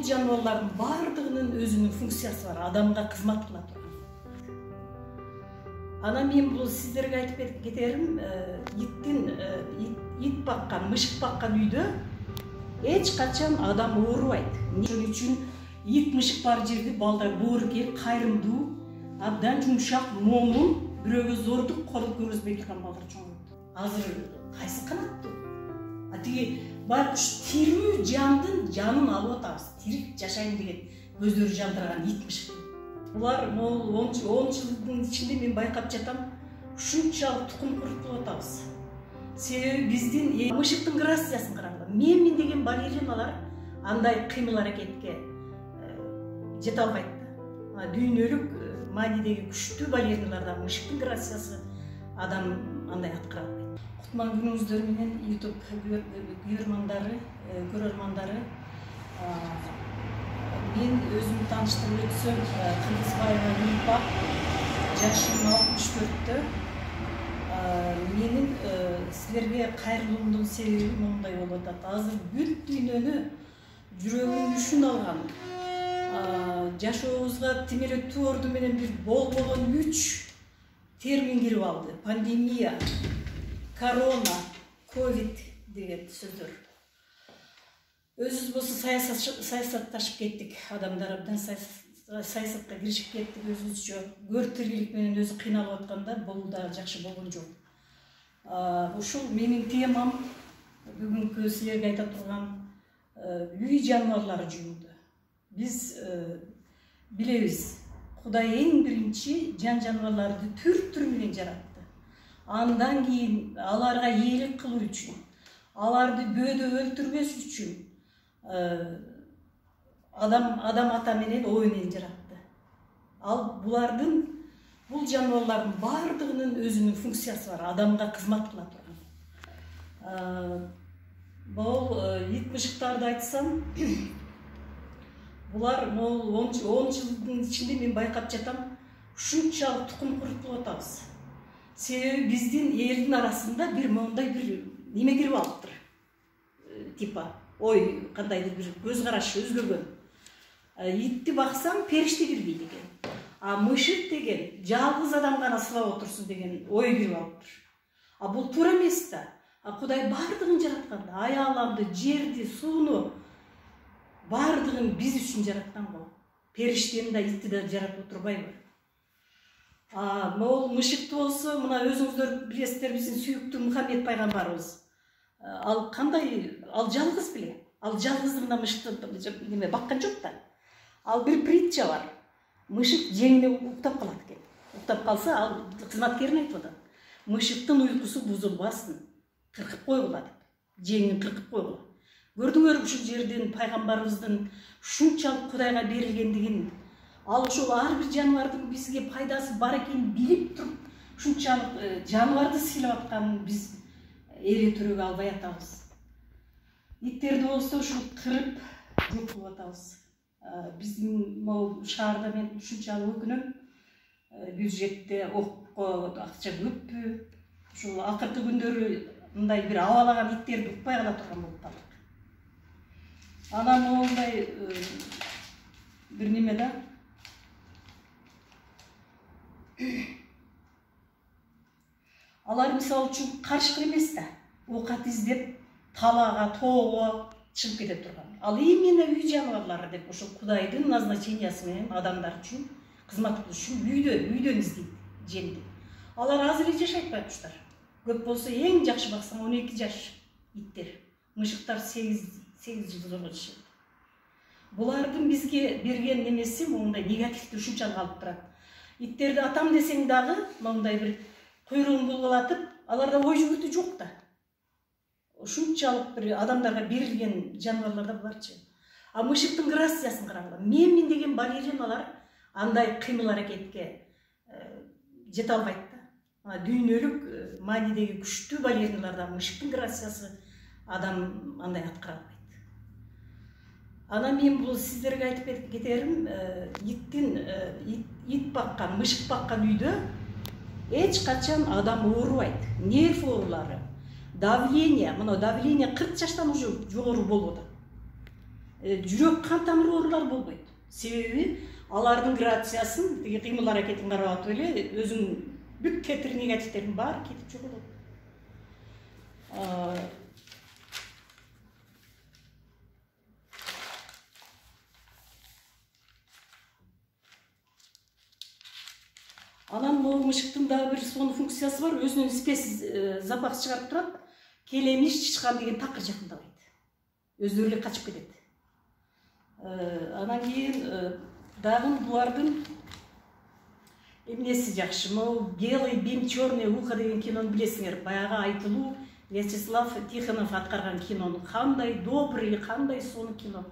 Бул жаныбарлардын бардыгынын өзүнүн функциясы бар, адамга кызмат кыла турган. Ана мен бул сиздерге айтып кетерим, ит баккан, мышык баккан үйдө эч качан адам оорубайт. Ошон үчүн ит мышык бар жерде балдар боорукер, кайрымдуу, абдан жумшак, момун, бирөөгө зордук колдук көргөзбөй турган балдар чоңойт. Азыр кайсы канаттуу? Тиги байкуш тирүү жандын жанын алып атабыз. Тирик жашайын деген көздөрү жандырган ит мышык. Булар 10 жылдын ичинде мен байкап жатам, ушунчалык тукум курутуп атабыз. Себеби биздин мышыктын грациясын карагыла. Мен деген балериналар андай кыймыл аракетке жете албайт да. Дүйнөлүк маанидеги күчтүү балериналарда мышыктын грациясы адам андай аткара албайт. Кутман күнүңүздөр менен YouTube көрөрмандары, мен өзүмдү тааныштырып өтсөм, Кыргызбаева Нурпак, жашым 64-тө. Менин силерге кайрылуумдун себеби мындай болуп атат. Азыр бүт дүйнөнү жүрөгүнүн үшүн алган, жашообузга тимелеттүү орду менен бир болгон 3 термин кирип алды. Пандемия, корона, ковид деген сөздөр. Өзүбүз болсо саясатташып кеттик, адамдар абдан саясатка киришип кеттик өзүбүзчө. Көр тирилик менен өзү кыйналып атканда бул да жакшы болгон жок. Ушул менин темам бүгүнкү силерге айта турган үй жаныбарлары жөнүндө. Биз билебиз, Кудай эң биринчи жан жаныбарларды түр менен жаратты. Андан кийин аларга ийгилик кылуу үчүн, аларды бөөдө өлтүрбөс үчүн адам ата менен ой менен жаратты. Ал бул жаныбарлардын бардыгынын өзүнүн функциясы бар, адамга кызмат кыла турган. Бул ит мышыктарды айтсам, булар 10 жылдын ичинде мен байкап жатам, ушунчалык тукум курутуп атабыз. Себеби биздин элдин арасында бир мондай бир неме кирип алыптыр. Типа ой, кандайдыр бир көз карашы өзгөргөн. Итти баксаң периште кирбейт экен. Мышык деген жалгыз адам гана сылап отурсун деген ой кирип алыптыр. Бул туура эмес да. Кудай бардыгын жаратканда, аяланды, жерди, сууну бардыгын биз үчүн жараткан го. Периштени да, итти да жаратып отурбайбы? Могул мышыкты болсо, мына өзүңүздөр билесиздер, биздин сүйүктүү Мухаммед пайгамбарыбыз. Ал кандай? Ал жалгыз беле. Ал жалгыздыгында мышыкты неме баккан жок да. Ал бир притча бар. Мышык жеңине уктап калат экен. Уктап калса, ал кызматкерине айтып атат. Мышыктын уйкусу бузулбасын, кыркып койгула деп. Жеңин кыркып койгула. Көрдүңөр ушул жерден пайгамбарыбыздын ушунчалык Кудайга берилгендигин, ал ошол ар бир жаныбардын бизге пайдасы бар экенин билип туруп, ушунчалык жаныбарды сыйлап атканын биз эре төрөгө албай атабыз. Иттерди болсо ушул кырып жок кылып атабыз. Биздин могу шаарда мен ушунчалык өкүнөм. Бюджетте окко акча көппү? Ушул акыркы күндөрү мындай бир абалаган иттерди укпай кала турган болуп калдык. Анан мондай бир неме да. Алар мисалы үчүн карышкы эмес да. Оокат издеп, талаага, тоого чыгып кете турган. Ал именно үй жаныбарлары деп ошол Кудайдын назначениясы менен адамдар үчүн кызмат кылыш үчүн үйдөн издейт жемди. Алар аз эле жашайт байкуштар. Көп болсо эң жакшы баксаң 12 жаш иттер. Мышыктар 8 жылга жашайт. Булардын бизге берген немеси мондай негативди ушунчалык алып турат. Иттерди атам десең дагы мондай бир куйругун булгалатып, аларда ой жүгүртүү жок да. Ушунчалык бир адамдарга берилген жаныбарларда буларчы. Мышыктын грациясын карагыла. Мен деген балериналар андай кыймыл аракетке жете албайт да. Дүйнөлүк маанидеги күчтүү балериналарда мышыктын грациясы адам андай аткара албайт. Анан мен бул сиздерге айтып кетерим, ит баккан, мышык баккан үйдө эч качан адам оорубайт. Нерв оорулары, давление, мына давление 40 жаштан уже жогору болуп атат. жүрөк кан тамыр оорулары болбойт. Себеби алардын грациясын, кыймыл аракетин карап атып эле өзүнүн бүт кетир негативтердин баары кетип жоголот. Анан могу мышыктын дагы бир сонун функциясы бар, өзүнүн спес запах чыгарып турат. Келемиш, чычкан деген такыр жакындабайт. Өздөрү эле качып кетет. Анан кийин дагы булардын эмнеси жакшы? Могу Белый бим, Черное ухо деген кинону билесиңер. Баягы айтылуу Вячеслав Тихонов аткарган кинону. Кандай добрый, кандай сонун кино.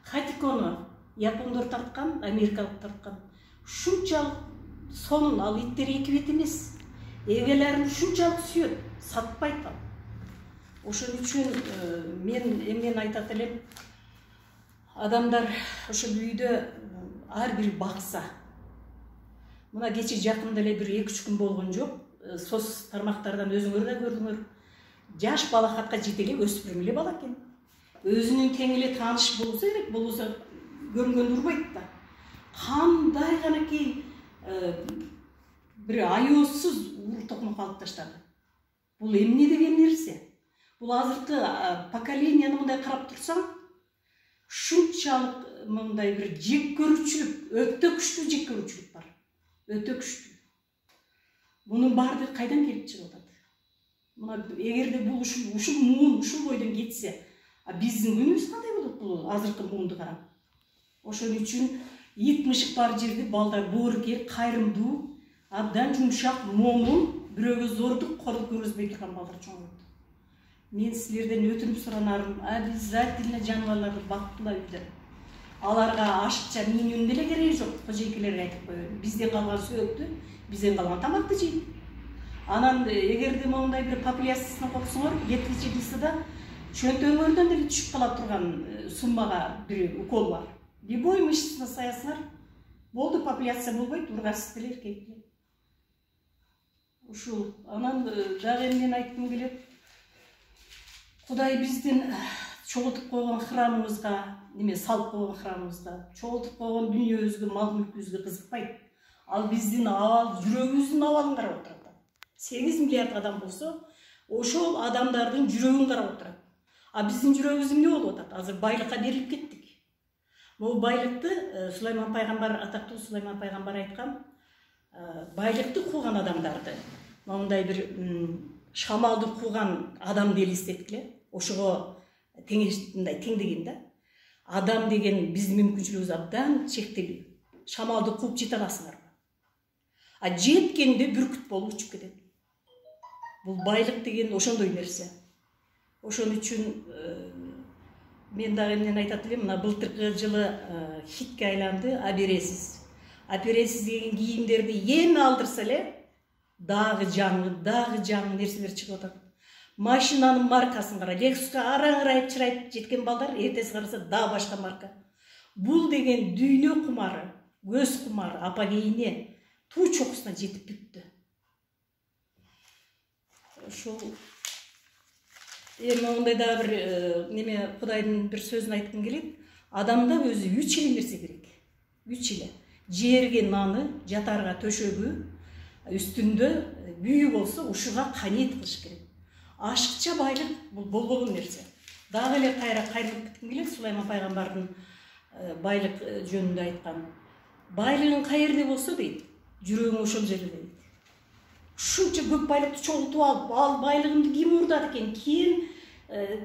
Хатикону япондор тарткан, америкалык тарткан. Ушунчалык сонун, ал иттер эки бет эмес. Эгелерин ушунчалык сүйөт, сатпайт ал. Ошон үчүн мен эмнени айтат элем? Адамдар ошо үйдө ар бир бакса. Мына кече жакында эле бир 2-3 күн болгон жок. Соц тармактардан өзүңөр да көрдүңөр. Жаш балакатка жете эле өспүрүм эле бала экен. Өзүнүн тең эле тааныш болсо керек, болбосо көрүнгөндү урбайт да. Кандай канакей бир аеосуз ур токмо калыпташтады. Бул эмне деген нерсе? Бул азыркы поколенияны мындай карап турсаң, ушунчалык мындай бир жек көрүүчүлүк, өтө күчтүү жек көрүүчүлүк бар. Өтө күчтүү. Мунун баардыгы кайдан келип чыгып атат? Мына эгерде бул ушул муун ушул бойдон кетсе, биздин күнүбүз кандай болот бул азыркы муунду карап? Ошон үчүн ит мышык бар жерде балдар боорукер, кайрымдуу, абдан жумшак, момун, бирөөгө зордук, корлук көргөзбөй турган балдар чоңойот. Мен силерден өтүнүп суранарым, обязательно жаныбарларды бактыла үйдө. Аларга ашыкча менюнун деле кереги жок. Кожойкелерге айтып коеюн. Бизден калган сөөктү, бизден калган тамакты жейт. Анан эгерде моундай бир популяциясына коксоңор, жеткиче чөнтөңөрдөн деле түшүп кала турган суммага бир укол бар. Любой мышцасына саясыңар, болду, популяция болбойт, ургасыз деле эркекти. Ушул. Анан дагы эмнени айткым келет? Кудай биздин чогултуп койгон храмыбызга, салып койгон храмыбызга, чогултуп койгон дүйнөбүзгө, мал-мүлкүбүзгө кызыкпайт. Ал биздин жүрөгүбүздүн абалын карап отурат. 8 миллиард адам болсо, ошол адамдардын жүрөгүн карап отурат. А биздин жүрөгүбүз эмне болуп атат? Азыр байлыкка берилип кеттик. Бул байлыкты Сулайман пайгамбар, атактуу Сулайман пайгамбар айткан, байлыкты кууган адамдарды, мондай бир шамалды кууган адамды элестеткиле. Ошого теңдеген да. Адам деген биздин мүмкүнчүлүгүбүз абдан чектелүү. Шамалды кууп жете аласыңарбы? А жеткенде бүркүт болуп учуп кетет. Бул байлык деген ошондой нерсе. Ошон үчүн мен дагы эмнени айтат элем, мына былтыркы жылы хитке айланды Абересиз. Абересиз деген кийимдерди эми алдырса эле дагы жаңы нерселер чыгып атат. Машинанын маркасын кара, Lexus'ка араңырайып чырайып жеткен балдар, эртеси караса дагы башка марка. Бул деген дүйнө кумары, көз кумары, апогейине, туу чокусуна жетип бүттү. Ошол эми мындай дагы бир неме Кудайдын бир сөзүн айткым келет. Адамда өзү 3 эле нерсе керек. 3 эле. Жерге наны, жатарга төшөгү, үстүндө бүйү болсо ушуга канет кылыш керек. Ашыкча байлык бул болбогон нерсе. Дагы эле кайрылып кетким келет Сулайман пайгамбардын байлык жөнүндө айткан. Байлыгың каерде болсо дейт, жүрөгүң ошол жерде дейт. Ушунча көп байлыкты чогултуп алып, ал байлыгымды ким уурдат экен, кийин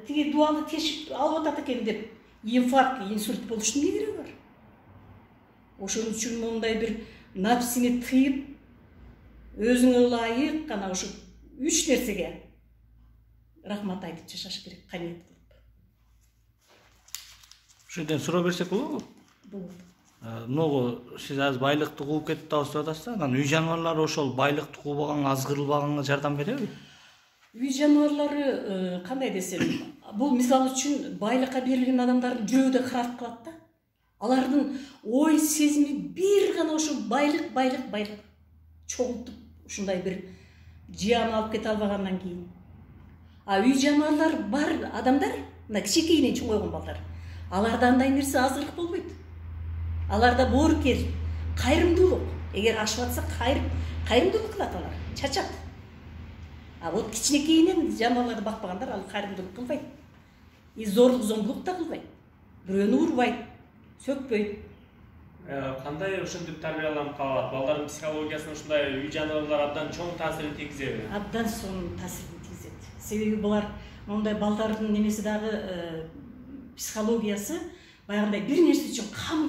тиги дуалы тешип алып атат экен деп, инфаркт, инсульт болуштун эмне кереги бар? Ошон үчүн мондай бир напсини тыйып, өзүңө ылайык гана ушу 3 нерсеге рахмат айтып жашаш керек, канет кылып. Ошол жерден суроо берсек болобу? Болот. Могу сиз азыр байлыкты кууп кетип деп атасыз, анан үй жаныбарлары ошол байлыкты куубаганга, азгырылбаганга жардам береби? Үй жаныбарлары кандай десем, бул мисалы үчүн байлыкка берилген адамдардын жүрөгү да кырартып калат да. Алардын ой сезими бир гана ошо байлык чогултуп ушундай бир жыян алып кете албагандан кийин. А үй жаныбарлар бар адамдар, мына кичинекейинен чоңойгон балдар, Аларда андай нерсе азырлык болбойт. Аларда боорукер, кайрымдуулук. Эгер ашып атса кайрымдуулук кылат алар, чачат. А вот кичинекейинен жаныбарларды бакпагандар ал кайрымдуулук кылбайт. Зорлук, зомбулук да кылбайт. Бирөөнү урбайт, сөкпөйт. Кандай ушинтип тарбияланып калат? Балдардын психологиясына ушундай үй жаныбарлар абдан чоң таасирин тийгизеби? Абдан чоң таасирин тийгизет. Себеби булар мондай балдардын немеси дагы психологиясы баягындай бир нерсе үчүн кам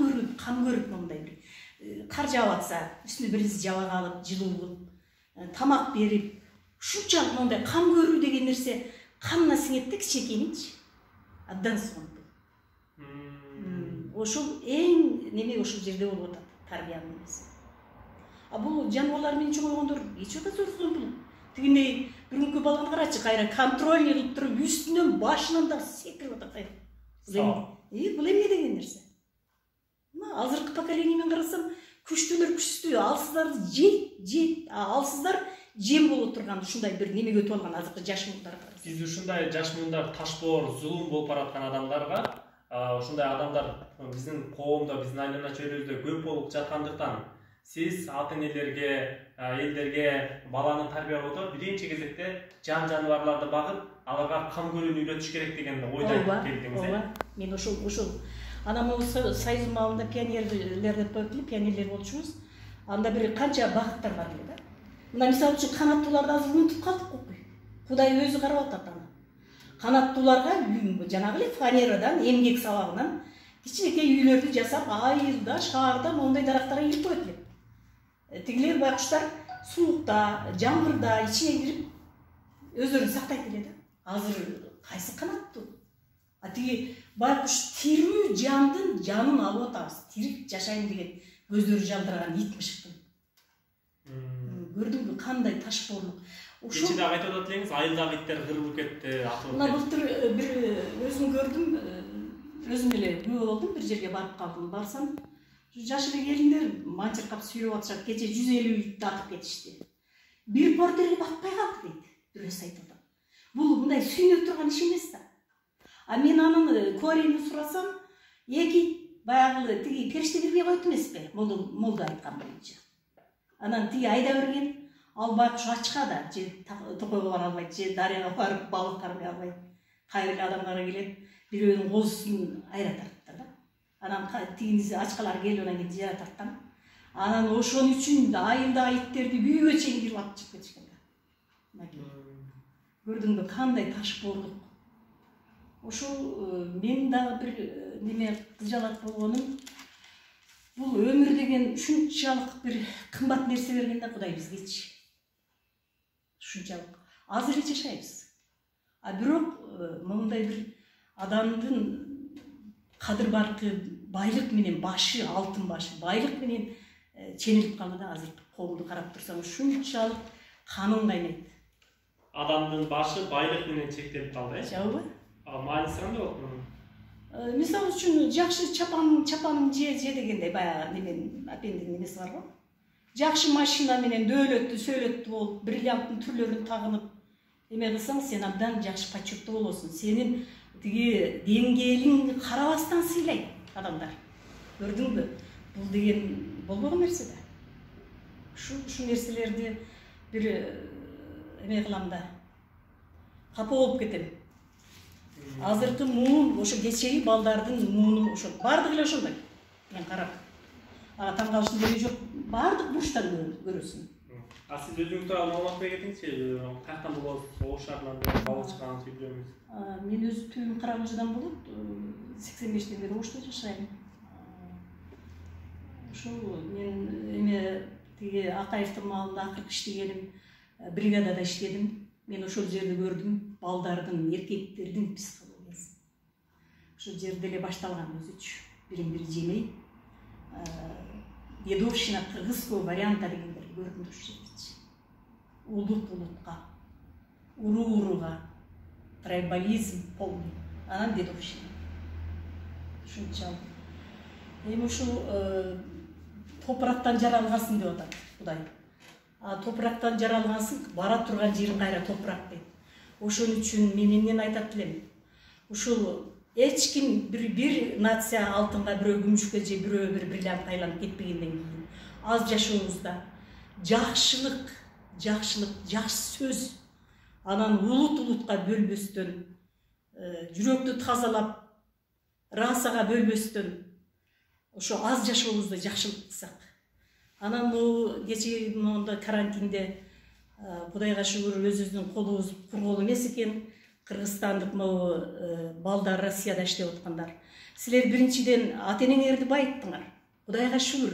көрүп мондай бир кар жаап атса, үстүнө бир жаба калып, жылуу кылып, тамак берип, ушунчалык мондай кам көрүү деген нерсе канына сиңет да кичинекейинчи. Абдан чоң. Ошол эң неме ошол жерде болуп атат, тарбиянын немеси. А бул жаныбарлар менен чоңойгондор эч да зор зомбулук. Тигиндей бир күнгө баланы карачы, кайра контроль кылып туруп, үстүнөн башынан да секирип атат кайра. Бул эмне деген нерсе? Азыркы поколениемен карасам, күчтүүлөр күчсүздүү, алсыздарды жейт, алсыздар жем болуп турган ушундай бир немеге өтүп алган азыркы жаш муундар. Биз ушундай жаш муундар ташбоор, зулум болуп бараткан адамдарга, ушундай адамдар биздин коомдо, биздин айлана чөйрөбүздө көп болуп жаткандыктан, сиз ата-энелерге, элдерге баланы тарбиялап отуруп, биринчи кезекте жаныбарларды багып, аларга кам көрүүнү үйрөтүш керек деген ойдон келдиңиз. Ооба, мен ошол анамы Союз маалында пионерлер деп коюп эле, пионерлер болчубуз. Анда бир канча багыттар бар эле да. Мына мисалы үчүн канаттууларды азыр унутуп калдык го. Кудай өзү карап атат аны. Канаттууларга жанагы эле фанерадан, эмгек сабагынан кичинекей үйлөрдү жасап, айылда, шаарда мондай дарактарга ийип коет эле. Тигилер байкуштар суулукта, жамгырда ичине кирип өздөрүн сактайт эле да. Азыр кайсы канаттуу? А тиги байкуш тирүү жандын жанын алып атабыз. Тирик жашайм деген көздөрү жалтыраган ит мышыктын. Көрдүңбү кандай ташбоорлук. Кечээ да айтып атат элеңиз, айылдагы иттер кырылып кетти, атылып кетти. Мына былтыр бир өзүм көрдүм, өзүм эле күбө болдум, бир жерге барып калдым. Барсам, жаш эле келиндер манчыркап сүйрөп атышат. Кечээ 150 итти атып кетишти. Бир портерге батпай калды дейт. Бирөөсү айтып атат. Бул мындай сүйнөп турган иш эмес да. А мен анын куариңди сурасам, эки баягы тиги периште кирбей койт эмеспи? Молда айткан боюнча. Анан тиги айда берген, ал байкуш ачка да, же токойго бара албайт, же дарыяга барып балык кармай албайт. Кайрылы адамдарға келет, бирөөнүн козусун айра тарттыр да. Анан тигиниси ачкалар келип анан кийин жара тарткан. Анан ошон үчүн айылда иттерди үйгө чейин кирип алып чыгып кетишкен да. Көрдүңбү кандай ташбоорлук. Ошол мен дагы бир неме кызжалат болгонум, бул өмүр деген ушунчалык бир кымбат нерсе берген да Кудай бизгечи. Ушунчалык аз эле жашайбыз. А бирок мындай бир адамдын кадыр-баркы, байлык менен башы, алтын башы, байлык менен ченилип калды да азыр коомду карап турсаң ушунчалык каным кайнайт. Адамдын башы байлык менен чектелип калды, Жабы? Мааниси кандай болот мунун? Мисалы үчүн жакшы чапан же дегендей баягы немен апендин немеси бар го. Жакшы машина менен дөөлөттүү, сөйлөттүү болуп, бриллианттын түрлөрүн тагынып эме кылсаң, сен абдан жакшы почеттүү болосуң. Сенин тиги деңгээлиң карабастан сыйлайт адамдар. Көрдүңбү? Бул деген болбогон нерсе да. Ушу нерселерди бир эме кылам да. Капа болуп кетем. Азыркы муун, ошо кечеги балдардын мууну ошо бардыгы эле ошондой. Мен карап. Таң калыштын кереги жок. Бардык бурчтан көрөсүң. А сиз өзүңүз тууралуу маалымат бере кетиңизчи, каяктан болот, Ош шаарынан балычкан сүйлөңүз? Мен өз түйүм Каракылжыдан болот. 85-тен бери Ошто жашайм. Ошол мен эме тиги Акаевдин маалында акыркы иштегеним, бригадада иштедим. Мен ошол жерде көрдүм балдардын, эркектердин психологиясын. Ошол жерде эле башталган өзүчү. Бирин-бири жемей. Дедовщина кыргызского варианта дегендерди көрдүм ошол жердечи. Улут улутка, уруу-урууга, трайбализм полный. Анан дедовщина. Ушунчалык. Эми ушул топурактан жаралгансың деп атат Кудай. Топурактан жаралгансың, бара турган жериң кайра топурак дейт. Ошон үчүн мен эмнени айтат элем? Ушул эч ким бир нация алтынга, бирөө күмүшкө же бирөө бир бриллиантка айланып кетпегенден кийин аз жашообузда жакшылык, жакшы сөз, анан улутка бөлбөстөн, жүрөктү тазалап, расага бөлбөстөн, ошо аз жашообузда жакшылык кылсак. Анан бул кечээ монда карантинде Кудайга шүгүр өзүбүздүн колубуз кургол эмес экен. Кыргызстандык балдар Россияда иштеп аткандар. Силер биринчиден ата-энеңерди байыттыңар. Кудайга шүгүр.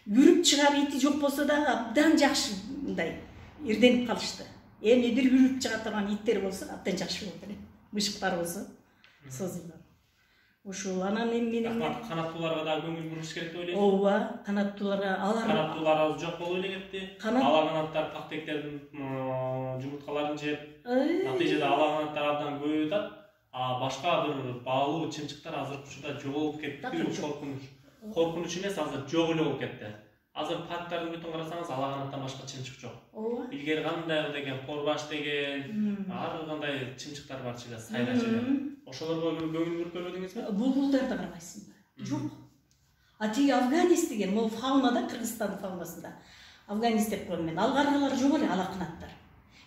Үрүп чыгар ити жок болсо да абдан жакшы мындай ирденип калышты. Эми бир үрүп чыга турган иттер болсо абдан жакшы болот эле. Мышыктар болсо созулган. Ушул анан эми менин канаттууларга да көңүл буруш керек деп ойлойсуң. Ооба, канаттууларга канаттуулар жок болуп эле кетти. Ала канаттар пактектердин жумурткаларын жеп, натыйжада ала канаттар абдан көбөйүп атат. Башка бир баалуу чымчыктар азыркы учурда жоголуп кетти. Коркунуч эмес, азыр жок эле болуп кетти. Азыр парктардын бүтүн карасаңыз ала канаттан башка чымчык жок. Ооба. Илгери кандай деген, порбаш деген, ар кандай чымчыктар бар чыга, сайраш эле. Ошолорго көңүл буруп көрбөдүңүзбү? Булбулдарды карабайсыңбы? Жок. Тиги Афганис деген, могу фаунада, Кыргызстандын фаунасында. Афганис деп коем мен. Алгаралар жок эле, ала канаттар.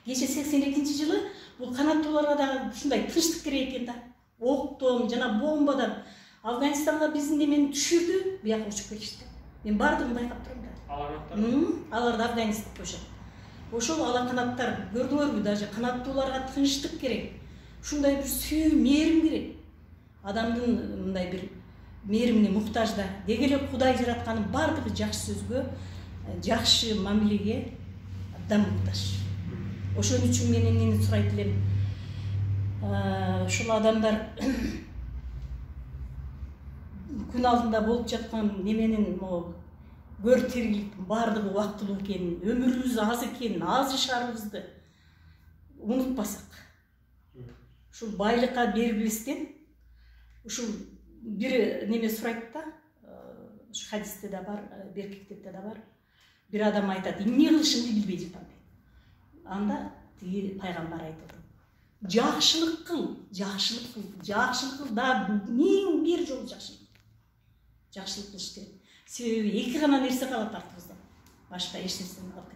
Кече 82-жылы бул канаттууларга да ушундай тынчтык керек экен да. Октон жана бомбадан Афганистанга биздин немени түшүрдү, бияка учуп кетишти. Мен бардыгын байкап турам да. Ала канаттар? Аларды Афганис деп коюшат. Ошол ала канаттар көрдүңөрбү, даже канаттууларга тынчтык керек. Ушундай бир сүйүү, мээрим керек. Адамдын мындай бир мээримине муктаж да. Деги эле Кудай жаратканын бардыгы жакшы сөзгө, жакшы мамилеге абдан муктаж. Ошон үчүн мен эмнени сурайт элем. Ушул адамдар күн алдында болуп жаткан неменин көр тириликтин бардыгы убактылуу экенин, өмүрүбүз аз экенин, аз жашарыбызды унутпасак. Ушул байлыкка берилбестен, ушул бир неме сурайт да, ушу хадисте да бар, беркекте да бар. Бир адам айтат, эмне кылышымды билбей жатам дейт. Анда тиги пайгамбар айтат. Жакшылык кыл, да миң бир жолу жакшылык. Жакшылык кылыш керек. Себеби эки гана нерсе калат артыбыздан. Башка эч нерсе калбайт.